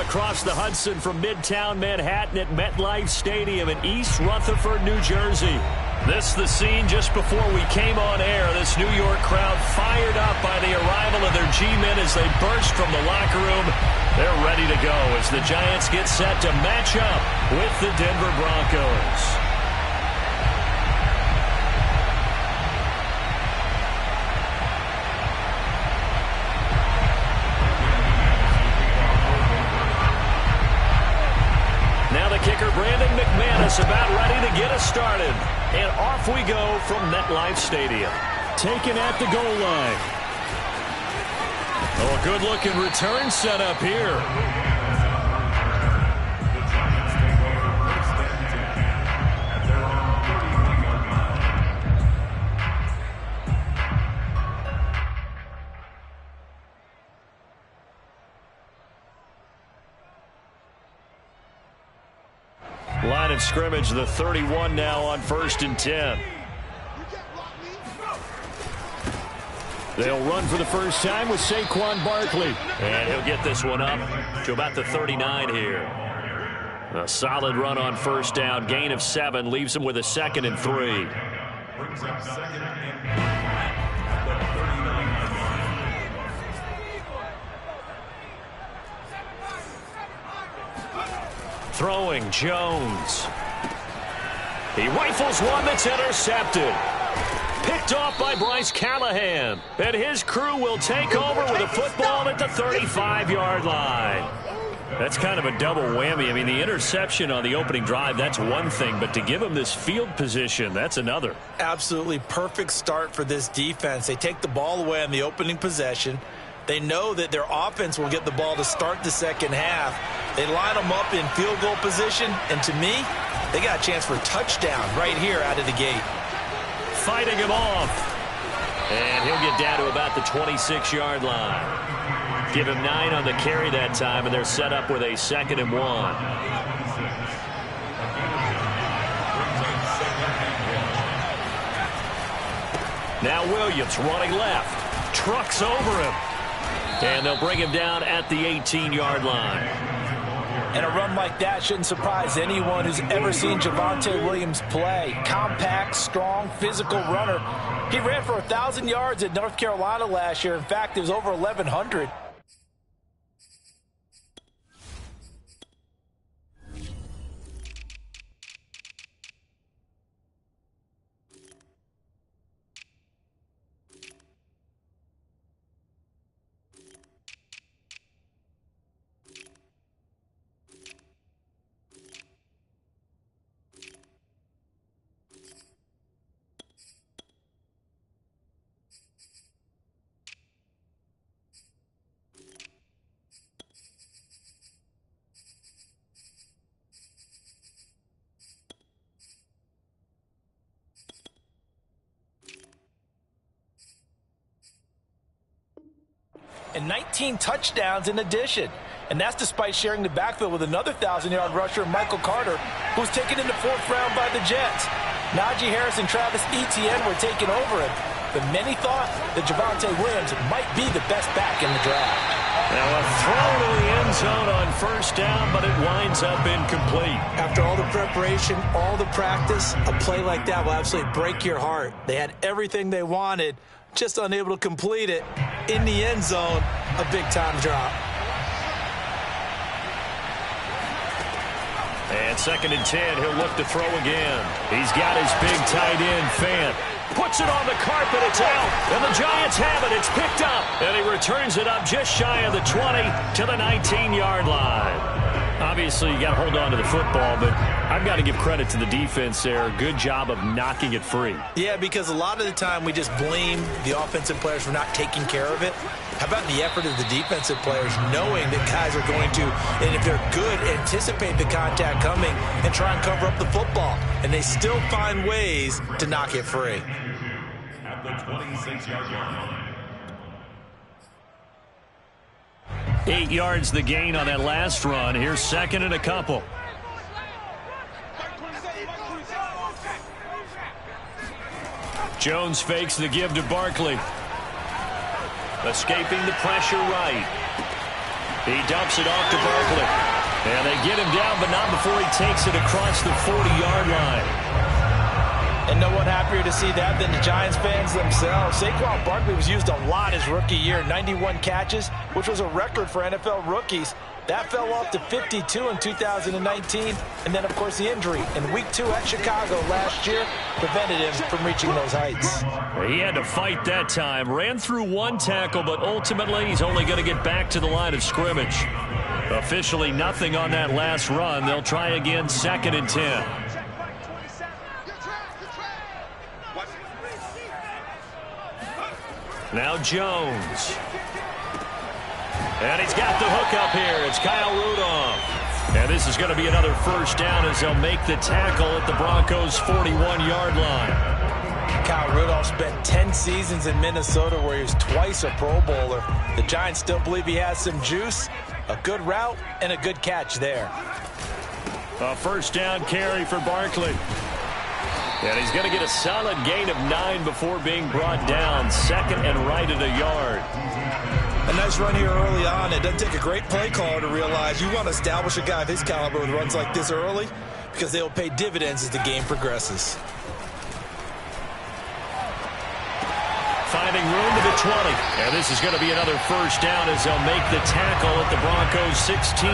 across the Hudson from Midtown Manhattan at MetLife Stadium in East Rutherford, New Jersey. This the scene just before we came on air. This New York crowd fired up by the arrival of their G-men as they burst from the locker room. They're ready to go as the Giants get set to match up with the Denver Broncos. Now the kicker, Brandon McManus, about ready to get us started. And off we go from MetLife Stadium. Taken at the goal line. Oh, a good-looking return set up here. Line of scrimmage, the 31 now on 1st and 10. They'll run for the first time with Saquon Barkley. And he'll get this one up to about the 39 here. A solid run on 1st down. Gain of 7 leaves him with a 2nd and 3. Throwing Jones. He rifles one that's intercepted. Picked off by Bryce Callahan. And his crew will take over with a football at the 35-yard line. That's kind of a double whammy. I mean, the interception on the opening drive, that's one thing. But to give him this field position, that's another. Absolutely perfect start for this defense. They take the ball away on the opening possession. They know that their offense will get the ball to start the second half. They line them up in field goal position, and to me, they got a chance for a touchdown right here out of the gate. Fighting him off. And he'll get down to about the 26-yard line. Give him 9 on the carry that time, and they're set up with a 2nd and 1. Now Williams running left. Trucks over him. And they'll bring him down at the 18-yard line. And a run like that shouldn't surprise anyone who's ever seen Javonte Williams play. Compact, strong, physical runner. He ran for 1,000 yards at North Carolina last year. In fact, it was over 1,100. And 19 touchdowns in addition. And that's despite sharing the backfield with another 1,000-yard rusher, Michael Carter, who was taken in the 4th round by the Jets. Najee Harris and Travis Etienne were taking over him. But many thought that Javonte Williams might be the best back in the draft. Now a throw to the end zone on 1st down, but it winds up incomplete. After all the preparation, all the practice, a play like that will absolutely break your heart. They had everything they wanted, just unable to complete it. In the end zone, a big-time drop. And 2nd and 10, he'll look to throw again. He's got his big tight end, Fant. Puts it on the carpet, it's out. And the Giants have it, it's picked up. And he returns it up just shy of the 20 to the 19-yard line. Obviously, you got to hold on to the football, but I've got to give credit to the defense there. Good job of knocking it free. Yeah, because a lot of the time we just blame the offensive players for not taking care of it. How about the effort of the defensive players knowing that guys are going to, and if they're good, anticipate the contact coming and try and cover up the football. And they still find ways to knock it free. At the 26-yard line. 8 yards the gain on that last run. Here's 2nd and a couple. Jones fakes the give to Barkley. Escaping the pressure right. He dumps it off to Barkley. And they get him down, but not before he takes it across the 40-yard line. And no one happier to see that than the Giants fans themselves. Saquon Barkley was used a lot his rookie year, 91 catches, which was a record for NFL rookies. That fell off to 52 in 2019. And then, of course, the injury in Week 2 at Chicago last year prevented him from reaching those heights. He had to fight that time. Ran through one tackle, but ultimately he's only going to get back to the line of scrimmage. Officially nothing on that last run. They'll try again, 2nd and 10. Now Jones. And he's got the hook up here. It's Kyle Rudolph. And this is going to be another first down as they'll make the tackle at the Broncos' 41-yard line. Kyle Rudolph spent 10 seasons in Minnesota where he was twice a Pro Bowler. The Giants still believe he has some juice, a good route, and a good catch there. A first down carry for Barkley. And he's going to get a solid gain of 9 before being brought down. 2nd and right at a yard. A nice run here early on. It doesn't take a great play caller to realize you want to establish a guy of his caliber with runs like this early because they will pay dividends as the game progresses. Finding room to the 20. And this is going to be another first down as they'll make the tackle at the Broncos' 16.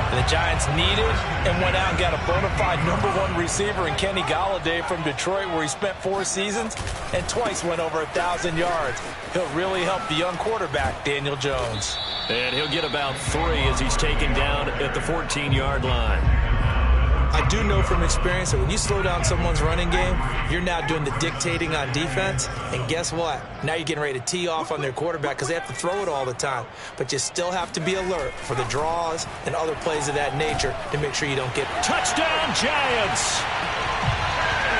The Giants needed and went out and got a bona fide #1 receiver in Kenny Golladay from Detroit, where he spent 4 seasons and twice went over 1,000 yards. He'll really help the young quarterback, Daniel Jones. And he'll get about 3 as he's taken down at the 14-yard line. I do know from experience that when you slow down someone's running game, you're now doing the dictating on defense. And guess what? Now you're getting ready to tee off on their quarterback because they have to throw it all the time. But you still have to be alert for the draws and other plays of that nature to make sure you don't get... Touchdown, Giants!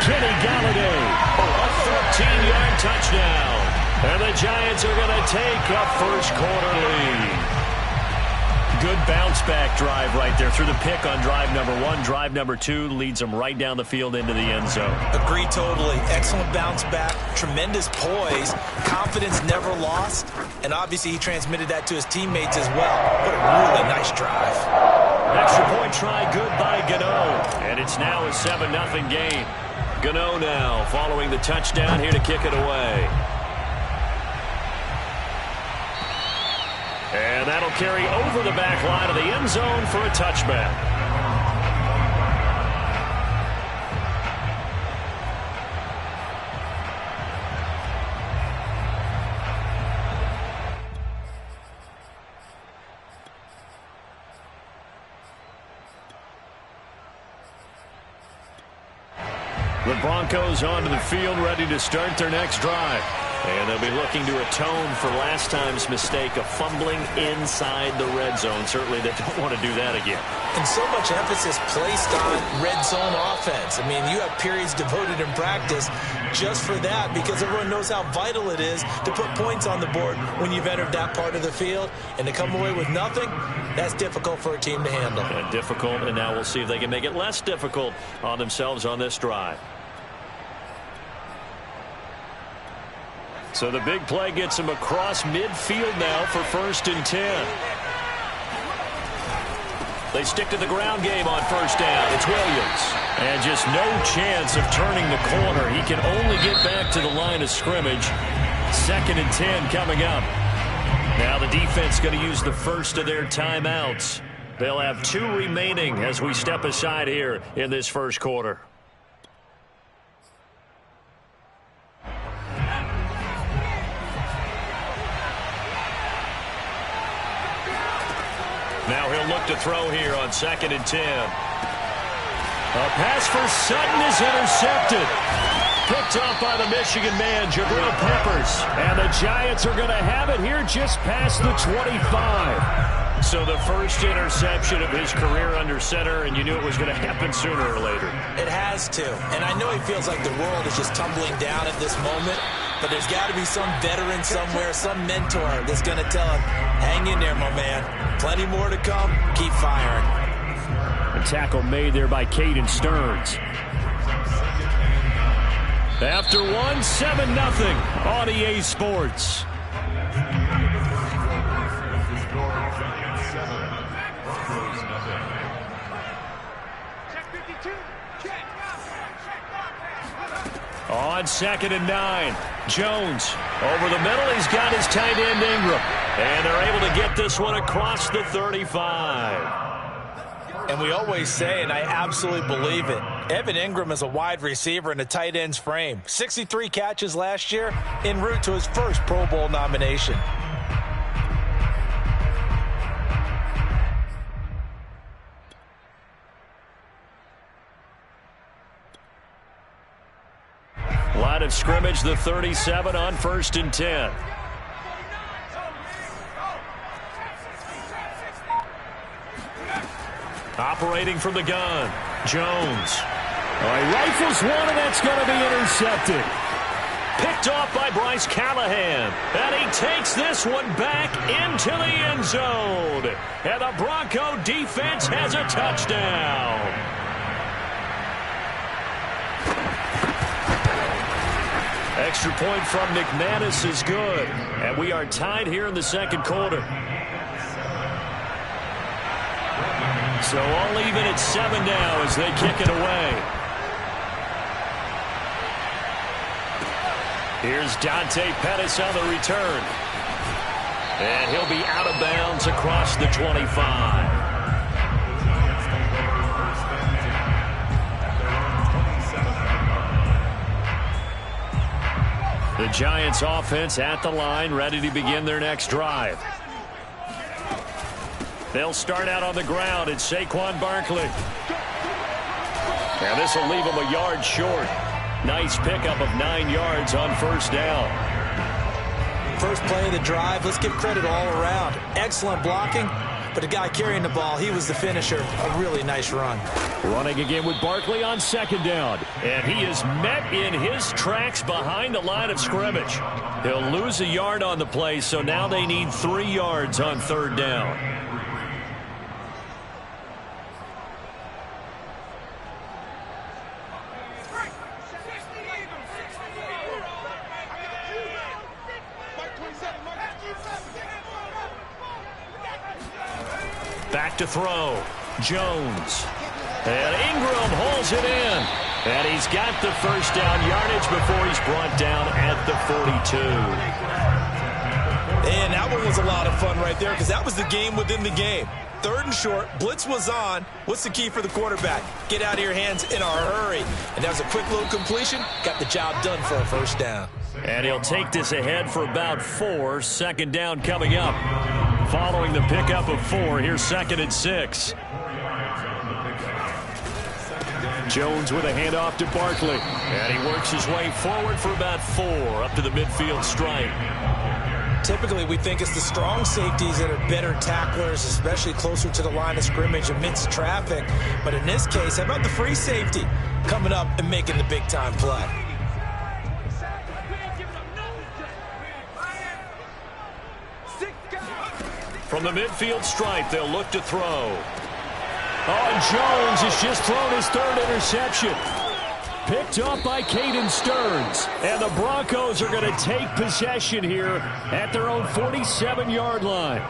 Kenny Golladay, a 14-yard touchdown. And the Giants are going to take a first-quarter lead. Good bounce-back drive right there through the pick on drive number 1. Drive number 2 leads them right down the field into the end zone. Agree totally. Excellent bounce back, tremendous poise, confidence never lost, and obviously he transmitted that to his teammates as well. What a really nice drive. Extra point try good by Gano, and it's now a 7-0 game. Gano now following the touchdown here to kick it away. And that'll carry over the back line of the end zone for a touchback. The Broncos onto the field, ready to start their next drive. And they'll be looking to atone for last time's mistake of fumbling inside the red zone. Certainly they don't want to do that again. And so much emphasis placed on red zone offense. I mean, you have periods devoted in practice just for that because everyone knows how vital it is to put points on the board when you've entered that part of the field. And to come away with nothing, that's difficult for a team to handle. And difficult, and now we'll see if they can make it less difficult on themselves on this drive. So the big play gets him across midfield now for 1st and 10. They stick to the ground game on first down. It's Williams. And just no chance of turning the corner. He can only get back to the line of scrimmage. 2nd and 10 coming up. Now the defense going to use the first of their timeouts. They'll have 2 remaining as we step aside here in this first quarter. Now he'll look to throw here on 2nd and 10. A pass for Sutton is intercepted. Picked off by the Michigan man, Jabril Peppers. And the Giants are going to have it here just past the 25. So the first interception of his career under center, and you knew it was going to happen sooner or later. It has to. And I know he feels like the world is just tumbling down at this moment. But there's got to be some veteran somewhere, some mentor that's going to tell him, hang in there, my man. Plenty more to come. Keep firing. A tackle made there by Caden Stearns. After 7-0 on EA Sports. On 2nd and 9, Jones over the middle. He's got his tight end Ingram. And they're able to get this one across the 35. And we always say, and I absolutely believe it, Evan Ingram is a wide receiver in a tight end's frame. 63 catches last year, en route to his first Pro Bowl nomination. Line of scrimmage, the 37 on 1st and 10. Operating from the gun, Jones. He rifles one, and that's going to be intercepted. Picked off by Bryce Callahan. And he takes this one back into the end zone. And the Bronco defense has a touchdown. Extra point from McManus is good. And we are tied here in the 2nd quarter. So all even at 7 now as they kick it away. Here's Dante Pettis on the return. And he'll be out of bounds across the 25. The Giants offense at the line, ready to begin their next drive. They'll start out on the ground. It's Saquon Barkley. And this will leave him a yard short. Nice pickup of 9 yards on 1st down. First play of the drive, let's give credit all around. Excellent blocking, but the guy carrying the ball, he was the finisher. A really nice run. Running again with Barkley on 2nd down. And he is met in his tracks behind the line of scrimmage. He'll lose a yard on the play, so now they need 3 yards on 3rd down. Back to throw. Jones. And Ingram holds it in. And he's got the 1st down yardage before he's brought down at the 42. And that one was a lot of fun right there because that was the game within the game. 3rd and short. Blitz was on. What's the key for the quarterback? Get out of your hands in a hurry. And that was a quick little completion. Got the job done for a 1st down. And he'll take this ahead for about 4. 2nd down coming up. Following the pickup of 4, here's 2nd and 6. Jones with a handoff to Barkley. And he works his way forward for about 4 up to the midfield stripe. Typically, we think it's the strong safeties that are better tacklers, especially closer to the line of scrimmage amidst traffic. But in this case, how about the free safety coming up and making the big-time play? From the midfield stripe, they'll look to throw. Oh, Jones has just thrown his 3rd interception. Picked up by Caden Stearns. And the Broncos are going to take possession here at their own 47-yard line.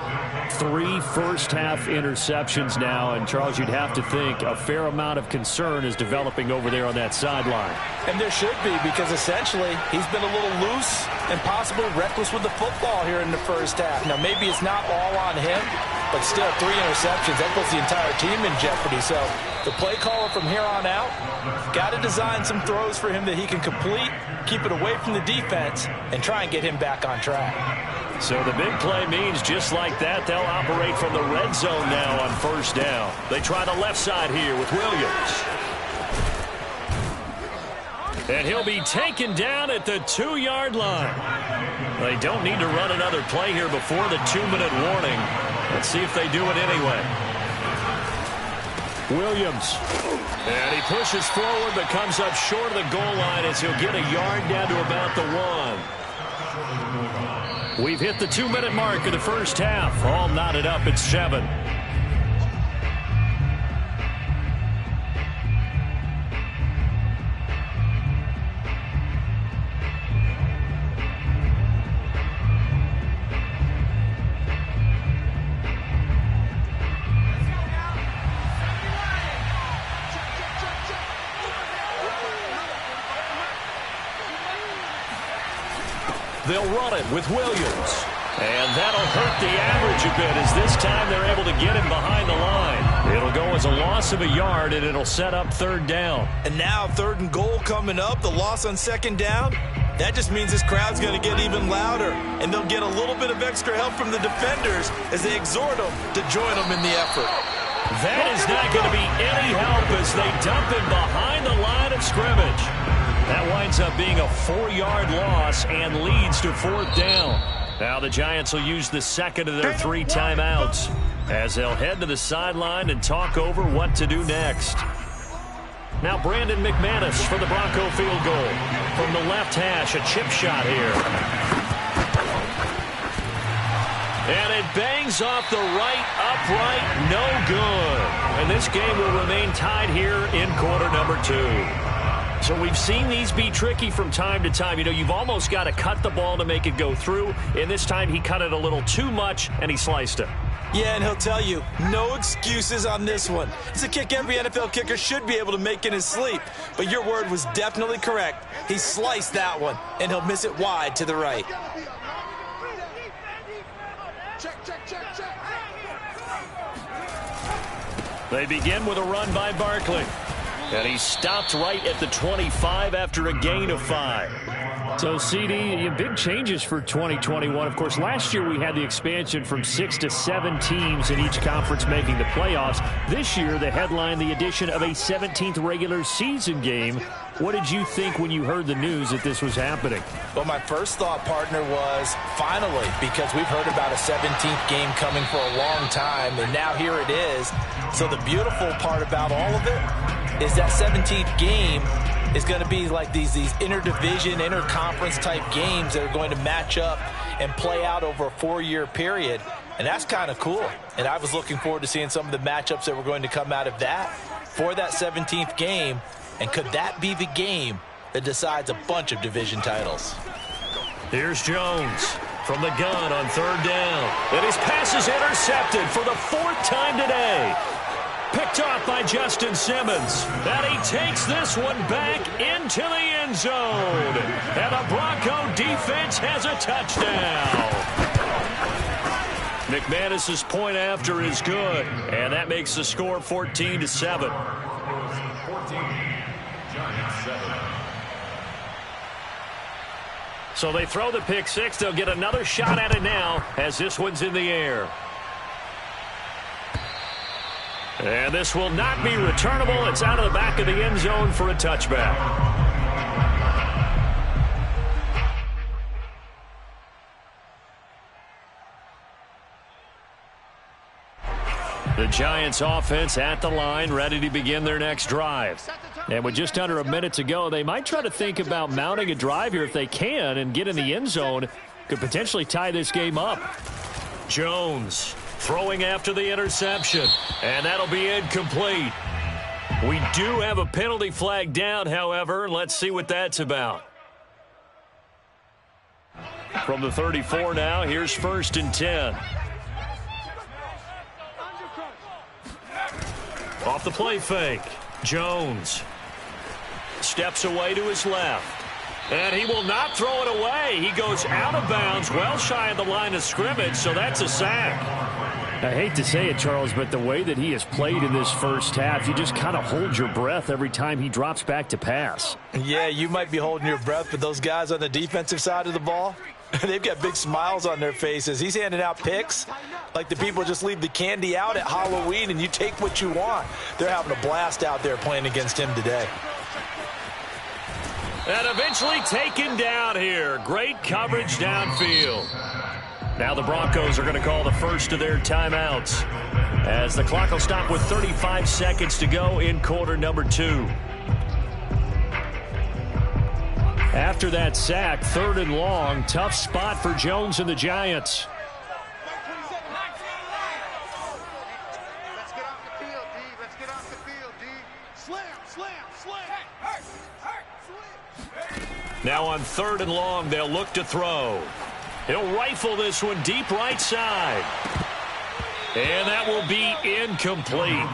3 first-half interceptions now. And, Charles, you'd have to think a fair amount of concern is developing over there on that sideline. And there should be, because essentially he's been a little loose and possibly reckless with the football here in the 1st half. Now, maybe it's not all on him, but still 3 interceptions. That puts the entire team in jeopardy. So the play caller from here on out got to design some throws for him that he can complete, keep it away from the defense, and try and get him back on track. So the big play means just like that, they'll operate from the red zone now on 1st down. They try the left side here with Williams. And he'll be taken down at the 2-yard line. They don't need to run another play here before the 2-minute warning. Let's see if they do it anyway. Williams. And he pushes forward but comes up short of the goal line as he'll get a yard down to about the 1. We've hit the 2-minute mark of the 1st half. All knotted up at 7. They'll run it with Williams. And that'll hurt the average a bit as this time they're able to get him behind the line. It'll go as a loss of a yard, and it'll set up 3rd down. And now 3rd and goal coming up, the loss on 2nd down. That just means this crowd's going to get even louder, and they'll get a little bit of extra help from the defenders as they exhort them to join them in the effort. That is not going to be any help as they dump him behind the line of scrimmage. That winds up being a 4-yard loss and leads to 4th down. Now the Giants will use the 2nd of their 3 timeouts as they'll head to the sideline and talk over what to do next. Now Brandon McManus for the Bronco field goal. From the left hash, a chip shot here. And it bangs off the right upright, no good. And this game will remain tied here in quarter number 2. So we've seen these be tricky from time to time. You know, you've almost got to cut the ball to make it go through. And this time he cut it a little too much, and he sliced it. Yeah, and he'll tell you, no excuses on this one. It's a kick every NFL kicker should be able to make in his sleep. But your word was definitely correct. He sliced that one, and he'll miss it wide to the right. They begin with a run by Barkley. And he stopped right at the 25 after a gain of 5. So, CD, big changes for 2021. Of course, last year we had the expansion from 6 to 7 teams in each conference making the playoffs. This year, the headline, the addition of a 17th regular season game. What did you think when you heard the news that this was happening? Well, my first thought, partner, was finally, because we've heard about a 17th game coming for a long time, and now here it is. So the beautiful part about all of it is that 17th game is going to be like these interdivision, interconference type games that are going to match up and play out over a 4-year period. And that's kind of cool. And I was looking forward to seeing some of the matchups that were going to come out of that for that 17th game. And could that be the game that decides a bunch of division titles? Here's Jones from the gun on 3rd down. And his pass is intercepted for the 4th time today. Picked off by Justin Simmons. And he takes this one back into the end zone. And the Bronco defense has a touchdown. McManus's point after is good. And that makes the score 14-7. So they throw the pick 6. They'll get another shot at it now as this one's in the air. And this will not be returnable. It's out of the back of the end zone for a touchback. The Giants offense at the line, ready to begin their next drive. And with just under a minute to go, they might try to think about mounting a drive here if they can and get in the end zone. Could potentially tie this game up. Jones throwing after the interception, and that'll be incomplete. We do have a penalty flag down, however. Let's see what that's about. From the 34 now, here's 1st and 10. Off the play fake, Jones steps away to his left. And he will not throw it away. He goes out of bounds, well shy of the line of scrimmage, so that's a sack. I hate to say it, Charles, but the way that he has played in this first half, you just kind of hold your breath every time he drops back to pass. Yeah, you might be holding your breath, but those guys on the defensive side of the ball, they've got big smiles on their faces. He's handing out picks like the people just leave the candy out at Halloween and you take what you want. They're having a blast out there playing against him today. And eventually taken down here. Great coverage downfield. Now the Broncos are going to call the first of their timeouts as the clock will stop with 35 seconds to go in quarter number 2. After that sack, 3rd and long, tough spot for Jones and the Giants. Let's get off the field, D. Let's get off the field, D. Slam, slam, slam. Now on 3rd and long, they'll look to throw. He'll rifle this one deep right side. And that will be incomplete.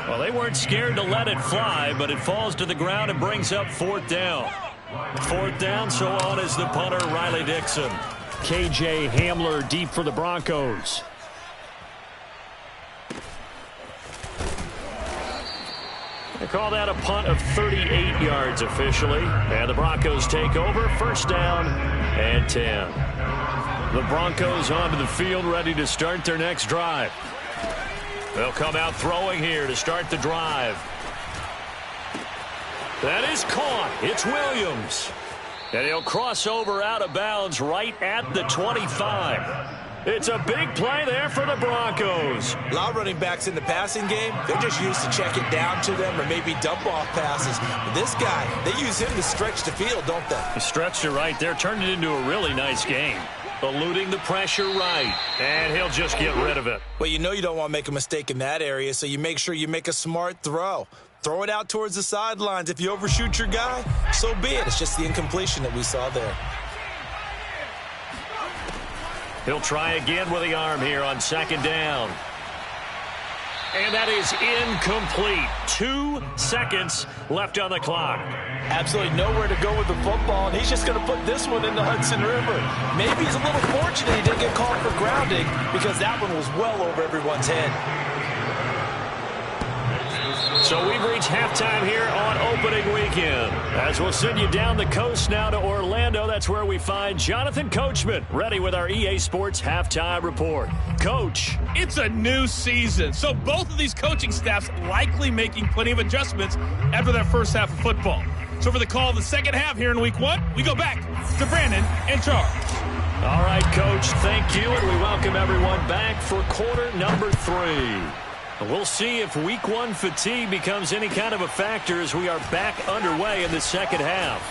Well, they weren't scared to let it fly, but it falls to the ground and brings up 4th down. Fourth down, so on is the punter, Riley Dixon. K.J. Hamler deep for the Broncos. They call that a punt of 38 yards officially. And the Broncos take over. First down and 10. The Broncos onto the field, ready to start their next drive. They'll come out throwing here to start the drive. That is caught. It's Williams. And he'll cross over out of bounds right at the 25. It's a big play there for the Broncos. A lot of running backs in the passing game, they're just used to check it down to them or maybe dump off passes. But this guy, they use him to stretch the field, don't they? He stretched it right there, turned it into a really nice game. Eluding the pressure right, and he'll just get rid of it. Well, you know you don't want to make a mistake in that area, so you make sure you make a smart throw. Throw it out towards the sidelines. If you overshoot your guy, so be it. It's just the incompletion that we saw there. He'll try again with the arm here on second down. And that is incomplete. 2 seconds left on the clock. Absolutely nowhere to go with the football, and he's just going to put this one in the Hudson River. Maybe he's a little fortunate he didn't get called for grounding because that one was well over everyone's head. So we've reached halftime here on opening weekend. As we'll send you down the coast now to Orlando, that's where we find Jonathan Coachman, ready with our EA Sports halftime report. Coach. It's a new season, so both of these coaching staffs likely making plenty of adjustments after that first half of football. So for the call of the second half here in week 1, we go back to Brandon and Charles. All right, Coach, thank you, and we welcome everyone back for quarter number 3. We'll see if week 1 fatigue becomes any kind of a factor as we are back underway in the second half.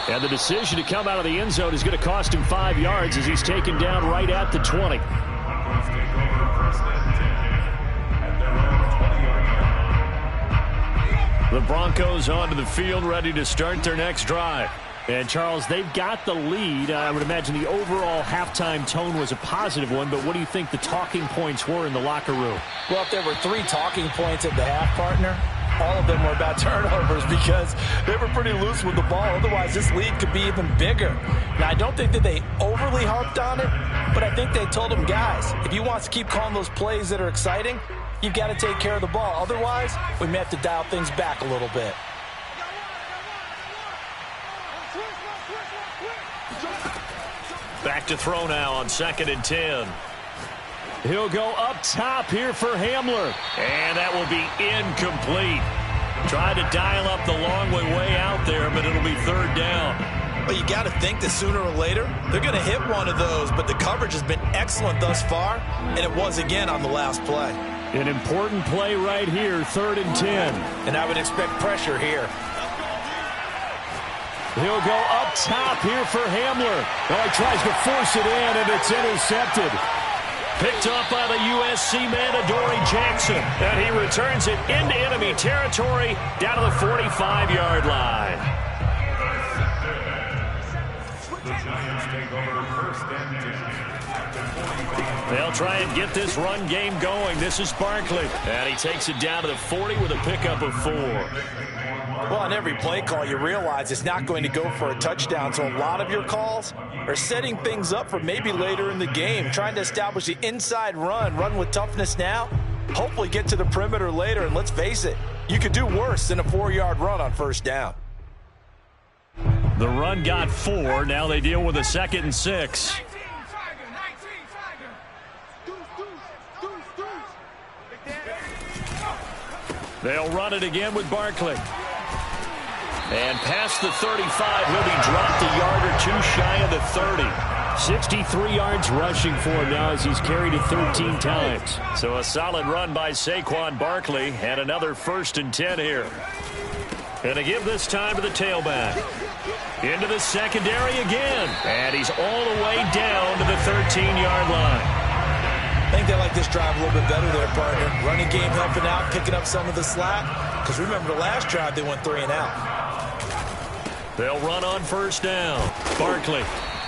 And the decision to come out of the end zone is going to cost him 5 yards as he's taken down right at the 20. The Broncos onto the field, ready to start their next drive. And, Charles, they've got the lead. I would imagine the overall halftime tone was a positive one, but what do you think the talking points were in the locker room? Well, if there were 3 talking points at the half, partner, all of them were about turnovers because they were pretty loose with the ball. Otherwise, this lead could be even bigger. Now, I don't think that they overly harped on it, but I think they told them, guys, if you want to keep calling those plays that are exciting, you've got to take care of the ball. Otherwise, we may have to dial things back a little bit. Back to throw now on second and 10. He'll go up top here for Hamler. And that will be incomplete. Tried to dial up the long way out there, but it'll be third down. But you got to think that sooner or later, they're going to hit one of those. But the coverage has been excellent thus far, and it was again on the last play. An important play right here, third and 10. And I would expect pressure here. He'll go up top here for Hamler. Oh, he tries to force it in, and it's intercepted. Picked up by the USC man, Adoree Jackson. And he returns it into enemy territory down to the 45-yard line. The Giants take over first and 10. They'll try and get this run game going. This is Barkley. And he takes it down to the 40 with a pickup of 4. Well, on every play call, you realize it's not going to go for a touchdown. So a lot of your calls are setting things up for maybe later in the game, trying to establish the inside run with toughness now, hopefully get to the perimeter later. And let's face it, you could do worse than a 4-yard run on first down. The run got 4. Now they deal with a second and 6. They'll run it again with Barkley. And past the 35, he'll be dropped a yard or 2 shy of the 30. 63 yards rushing for him now as he's carried it 13 times. So a solid run by Saquon Barkley and another first and 10 here. And to give this time to the tailback. Into the secondary again. And he's all the way down to the 13-yard line. I think they like this drive a little bit better there, partner. Running game helping out, picking up some of the slack. Because remember the last drive, they went 3 and out. They'll run on first down. Barkley.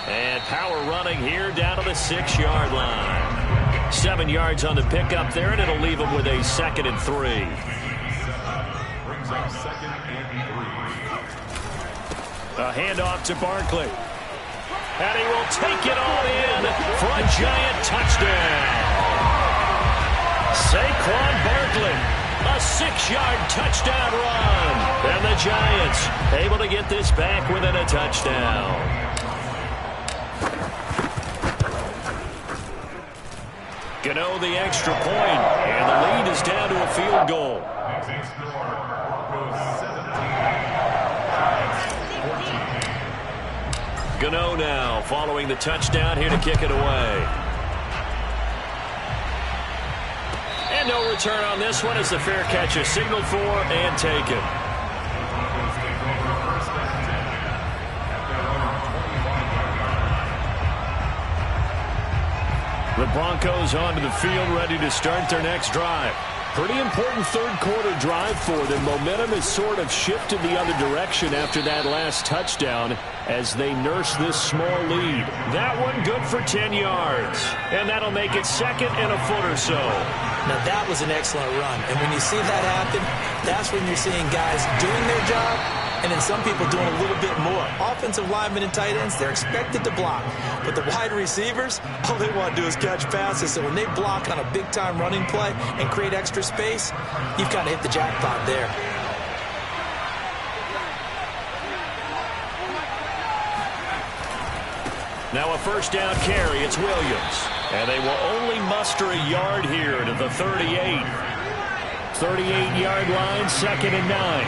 And power running here down to the 6-yard line. 7 yards on the pickup there, and it'll leave them with a second and 3. Brings up second and 3. A handoff to Barkley. And he will take it all in for a giant touchdown. Saquon Barkley, a 6-yard touchdown run. And the Giants able to get this back within a touchdown. Gano the extra point, and the lead is down to a field goal. Gano now following the touchdown here to kick it away. And no return on this one as the fair catch is signaled for and taken. The Broncos onto the field, ready to start their next drive. Pretty important third-quarter drive for them. Momentum has sort of shifted the other direction after that last touchdown as they nurse this small lead. That one good for 10 yards. And that'll make it second and a foot or so. Now, that was an excellent run. And when you see that happen, that's when you're seeing guys doing their job and then some people doing a little bit more. Offensive linemen and tight ends, they're expected to block. But the wide receivers, all they want to do is catch passes. So when they block on a big-time running play and create extra space, you've kind of hit the jackpot there. Now a first down carry, it's Williams. And they will only muster a yard here to the 38. 38-yard line, 2nd and 9.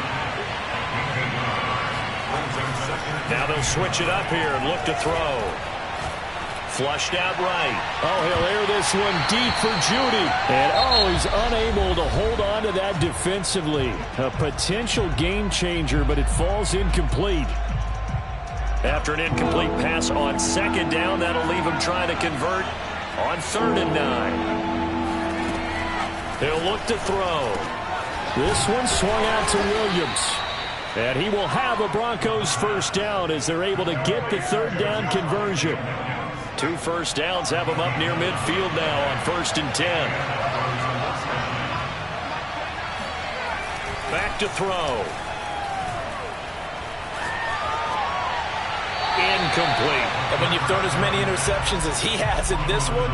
Now they'll switch it up here and look to throw. Flushed out right. Oh, he'll air this one deep for Judy. And, he's unable to hold on to that defensively. A potential game changer, but it falls incomplete. After an incomplete pass on 2nd down, that'll leave him trying to convert on 3rd and 9. He'll look to throw. This one swung out to Williams. And he will have a Broncos first down as they're able to get the 3rd down conversion. 2 first downs have them up near midfield now on 1st and 10. Back to throw. Incomplete. And when you've thrown as many interceptions as he has in this one,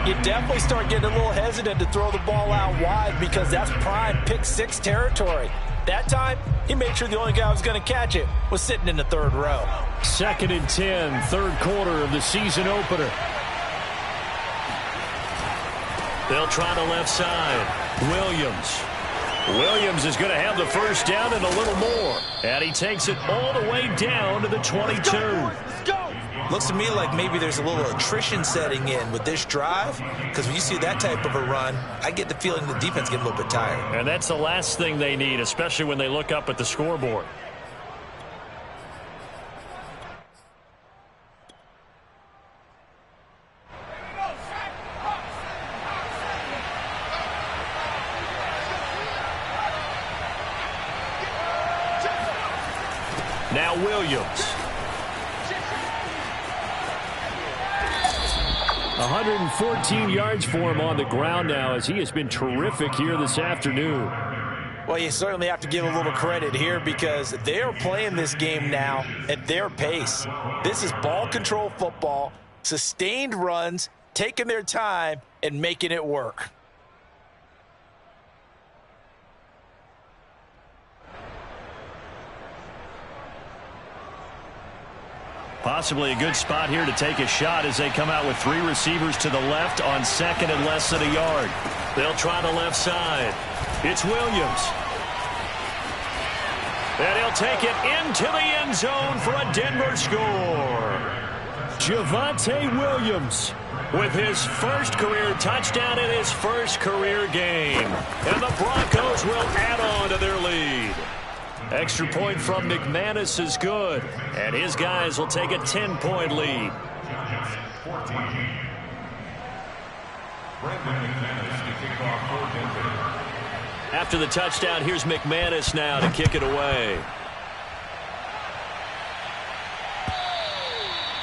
you definitely start getting a little hesitant to throw the ball out wide because that's prime pick 6 territory. That time, he made sure the only guy who was going to catch it was sitting in the 3rd row. 2nd and 10, 3rd quarter of the season opener. They'll try the left side. Williams is going to have the first down and a little more. And he takes it all the way down to the 22. Let's go! Looks to me like maybe there's a little attrition setting in with this drive, because when you see that type of a run, I get the feeling the defense get a little bit tired. And that's the last thing they need, especially when they look up at the scoreboard. Now Williams. 114 yards for him on the ground now as he has been terrific here this afternoon. Well, you certainly have to give a little credit here because they are playing this game now at their pace. This is ball control football, sustained runs, taking their time, and making it work. Possibly a good spot here to take a shot as they come out with 3 receivers to the left on 2nd and less than a yard. They'll try the left side. It's Williams. And he'll take it into the end zone for a Denver score. Javonte Williams with his first career touchdown in his first career game. And the Broncos will add on to their lead. Extra point from McManus is good, and his guys will take a 10-point lead. After the touchdown, here's McManus now to kick it away.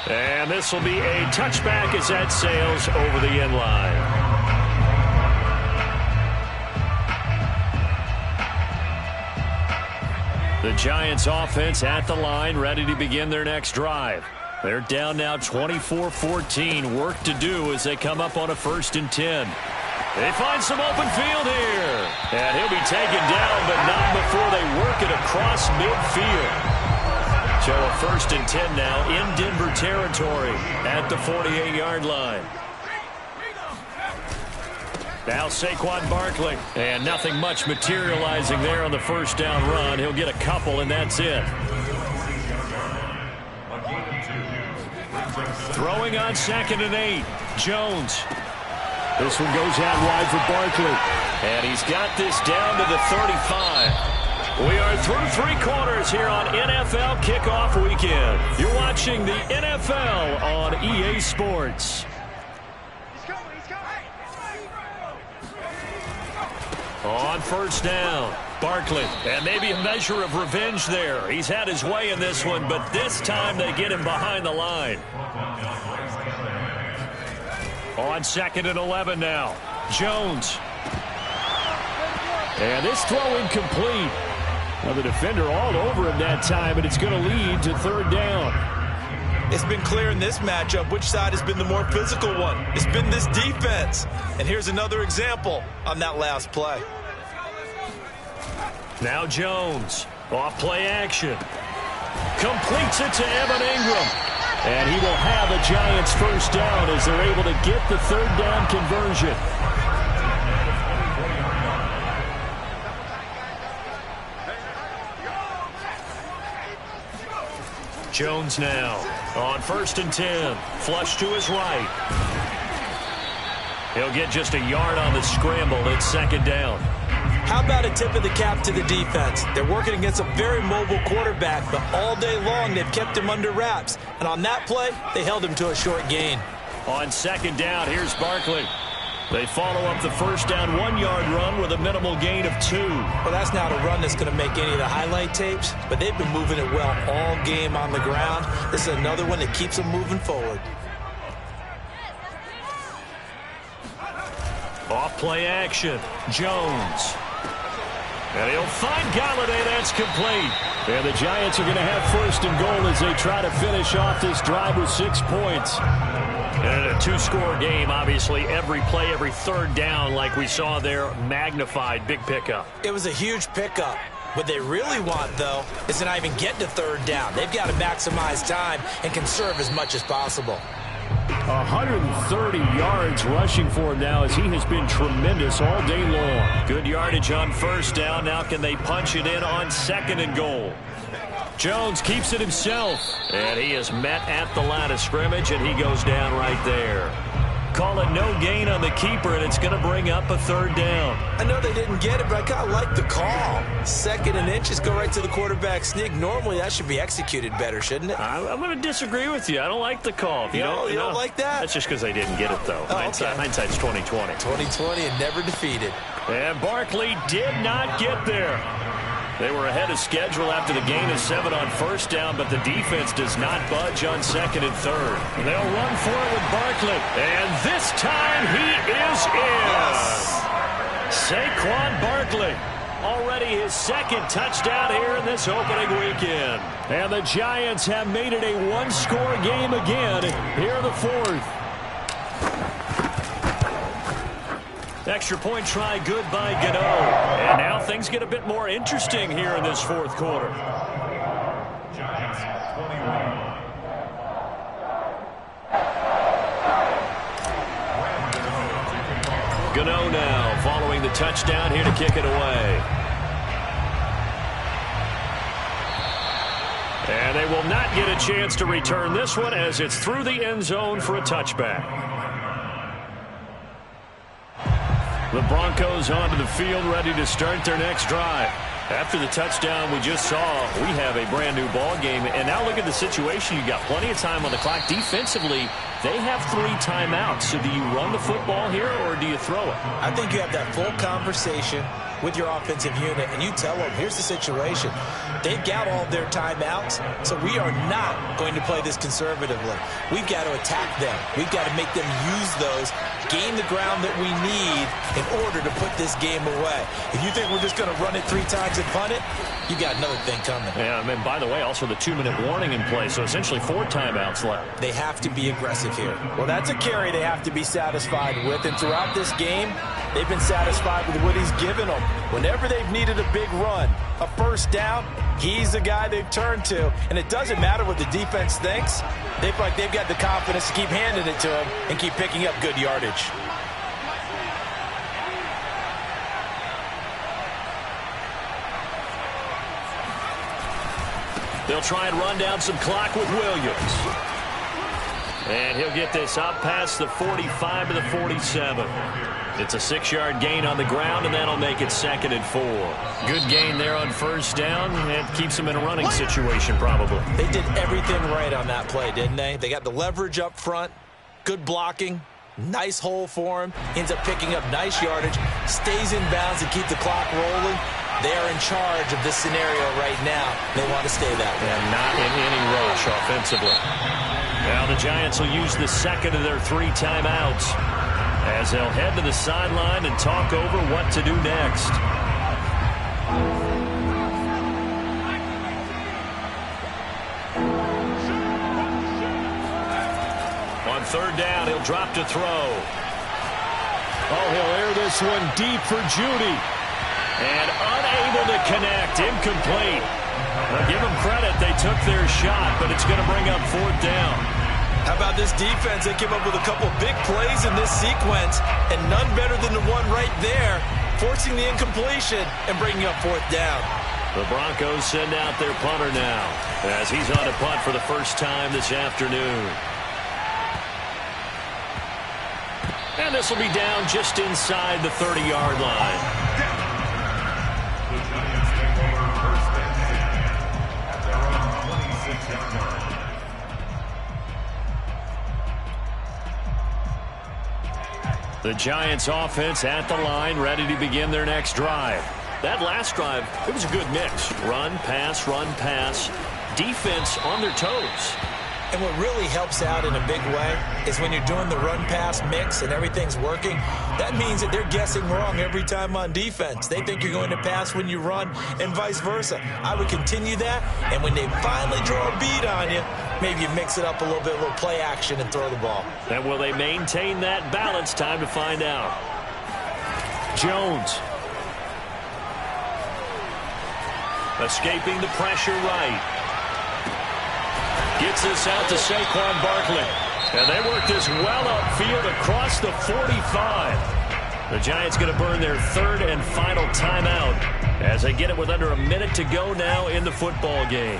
And this will be a touchback as that sails over the end line. The Giants offense at the line, ready to begin their next drive. They're down now 24-14. Work to do as they come up on a 1st and 10. They find some open field here. And he'll be taken down, but not before they work it across midfield. So a 1st and 10 now in Denver territory at the 48-yard line. Now Saquon Barkley, and nothing much materializing there on the 1st down run. He'll get a couple, and that's it. Throwing on 2nd and 8, Jones. This one goes out wide for Barkley, and he's got this down to the 35. We are through 3 quarters here on NFL Kickoff Weekend. You're watching the NFL on EA Sports. On 1st down, Barkley, and maybe a measure of revenge there. He's had his way in this one, but this time they get him behind the line. On 2nd and 11 now, Jones. And this throw incomplete. Now the defender all over him that time, and it's going to lead to 3rd down. It's been clear in this matchup which side has been the more physical one. It's been this defense. And here's another example on that last play. Now Jones, off play action. Completes it to Evan Ingram. And he will have a Giants 1st down as they're able to get the 3rd down conversion. Jones now on 1st and 10. Flush to his right. He'll get just a yard on the scramble. It's 2nd down. How about a tip of the cap to the defense? They're working against a very mobile quarterback, but all day long they've kept him under wraps. And on that play, they held him to a short gain. On 2nd down, here's Barkley. They follow up the 1st down 1-yard run with a minimal gain of 2. Well, that's not a run that's going to make any of the highlight tapes, but they've been moving it well all game on the ground. This is another one that keeps them moving forward. Off play action, Jones. And he'll find Galladay. That's complete. And the Giants are going to have 1st and goal as they try to finish off this drive with 6 points. And a 2-score game, obviously, every play, every 3rd down, like we saw there, magnified, big pickup. It was a huge pickup. What they really want, though, is to not even get to 3rd down. They've got to maximize time and conserve as much as possible. 130 yards rushing for him now as he has been tremendous all day long. Good yardage on 1st down. Now can they punch it in on 2nd and goal? Jones keeps it himself, and he is met at the line of scrimmage, and he goes down right there. Call it no gain on the keeper, and it's going to bring up a 3rd down. I know they didn't get it, but I kind of like the call. 2nd and inches, go right to the quarterback sneak. Normally, that should be executed better, shouldn't it? I'm going to disagree with you. I don't like the call. You don't like that? That's just because they didn't get it, though. Oh, Hindsight's 20/20. 20/20 and never defeated. And Barkley did not get there. They were ahead of schedule after the gain of 7 on 1st down, but the defense does not budge on 2nd and 3rd. And they'll run for it with Barkley. And this time he is in. Yes. Saquon Barkley. Already his 2nd touchdown here in this opening weekend. And the Giants have made it a 1-score game again here in the 4th. Extra point try good by Gano. And now things get a bit more interesting here in this 4th quarter. Giants 21. Gano now following the touchdown here to kick it away. And they will not get a chance to return this one as it's through the end zone for a touchback. The Broncos onto the field, ready to start their next drive. After the touchdown we just saw, we have a brand new ball game. And now look at the situation. You got plenty of time on the clock. Defensively, they have 3 timeouts. So do you run the football here or do you throw it? I think you have that full conversation with your offensive unit, and you tell them, here's the situation. They've got all their timeouts, so we are not going to play this conservatively. We've got to attack them. We've got to make them use those gain the ground that we need in order to put this game away. If you think we're just going to run it 3 times and punt it, you got another thing coming. Yeah, and by the way, also the 2-minute warning in play, so essentially 4 timeouts left. They have to be aggressive here. Well, that's a carry they have to be satisfied with, and throughout this game, they've been satisfied with what he's given them. Whenever they've needed a big run, a first down, he's the guy they've turned to. And it doesn't matter what the defense thinks. They feel like they've got the confidence to keep handing it to him and keep picking up good yardage. They'll try and run down some clock with Williams. And he'll get this up past the 45 to the 47. It's a 6-yard gain on the ground, and that'll make it 2nd and 4. Good gain there on first down, and keeps them in a running situation probably. They did everything right on that play, didn't they? They got the leverage up front, good blocking, nice hole for him, ends up picking up nice yardage, stays in bounds to keep the clock rolling. They are in charge of this scenario right now. They want to stay that way. And not in any rush offensively. Now the Giants will use the second of their 3 timeouts as they'll head to the sideline and talk over what to do next. On 3rd down, he'll drop to throw. Oh, he'll air this one deep for Judy. And unable to connect, incomplete. Now give them credit, they took their shot, but it's going to bring up 4th down. How about this defense? They came up with a couple big plays in this sequence, and none better than the one right there, forcing the incompletion and bringing up 4th down. The Broncos send out their punter now, as he's on a punt for the first time this afternoon. And this will be down just inside the 30-yard line. The Giants take over 1st and 10 at their own 26-yard line. The Giants offense at the line, ready to begin their next drive. That last drive, it was a good mix. Run, pass, defense on their toes. And what really helps out in a big way is when you're doing the run-pass mix and everything's working, that means that they're guessing wrong every time on defense. They think you're going to pass when you run and vice versa. I would continue that, and when they finally draw a beat on you, maybe you mix it up a little bit, a little play action, and throw the ball. And will they maintain that balance? Time to find out. Jones. Escaping the pressure right. Gets this out to Saquon Barkley. And they work this well upfield across the 45. The Giants going to burn their 3rd and final timeout as they get it with under a minute to go now in the football game.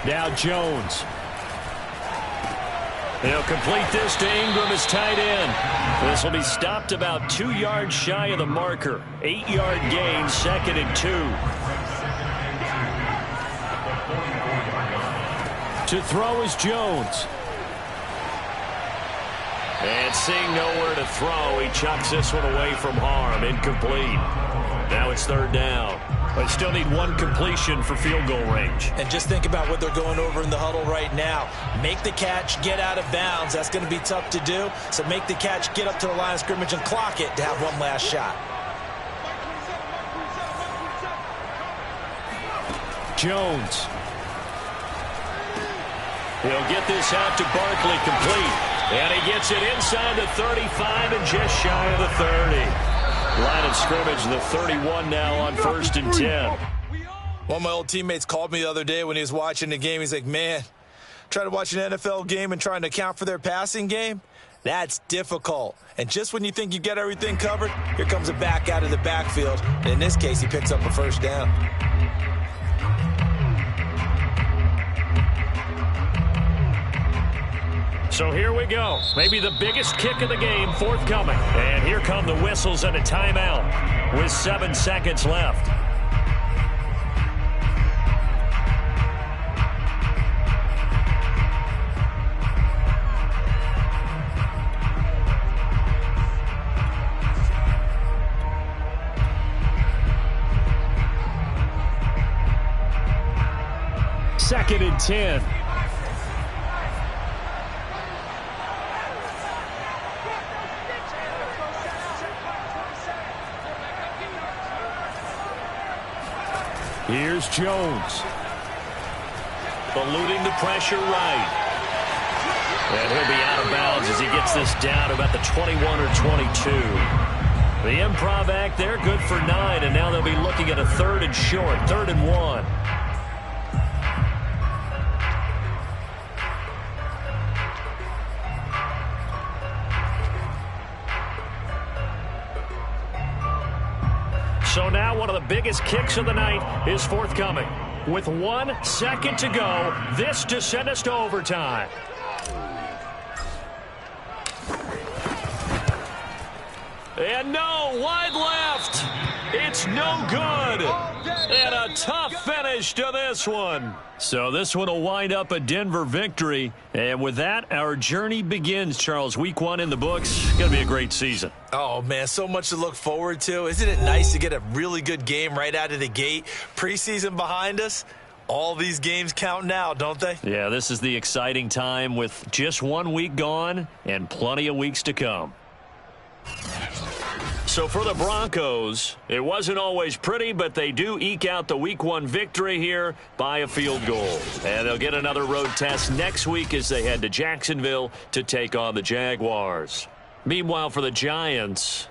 Now Jones. They'll complete this to Ingram as tight end. This will be stopped about 2 yards shy of the marker. 8-yard gain, 2nd and 2. To throw is Jones. And seeing nowhere to throw, he chucks this one away from harm. Incomplete. Now it's 3rd down. They still need 1 completion for field goal range. And just think about what they're going over in the huddle right now. Make the catch, get out of bounds. That's going to be tough to do. So make the catch, get up to the line of scrimmage, and clock it to have 1 last shot. Jones. He'll get this out to Barkley, complete. And he gets it inside the 35 and just shy of the 30. Line of scrimmage, the 31 now on 1st and 10. One of my old teammates called me the other day when he was watching the game. He's like, man, trying to watch an NFL game and trying to account for their passing game, that's difficult. And just when you think you get everything covered, here comes a back out of the backfield. And in this case, he picks up a 1st down. So here we go. Maybe the biggest kick of the game forthcoming. And here come the whistles and a timeout with 7 seconds left. 2nd and 10. Here's Jones. Eluding the pressure right. And he'll be out of bounds as he gets this down about the 21 or 22. The improv act, they're good for 9, and now they'll be looking at a 3rd and short, 3rd and 1. So now one of the biggest kicks of the night is forthcoming. With 1 second to go, this to send us to overtime. And no, wide left. It's no good. And a tough finish to this one. So this one will wind up a Denver victory. And with that, our journey begins, Charles. Week 1 in the books. Going to be a great season. Oh, man, so much to look forward to. Isn't it nice to get a really good game right out of the gate? Preseason behind us. All these games count now, don't they? Yeah, this is the exciting time with just 1 week gone and plenty of weeks to come. So for the Broncos, it wasn't always pretty, but they do eke out the Week 1 victory here by a field goal. And they'll get another road test next week as they head to Jacksonville to take on the Jaguars. Meanwhile, for the Giants,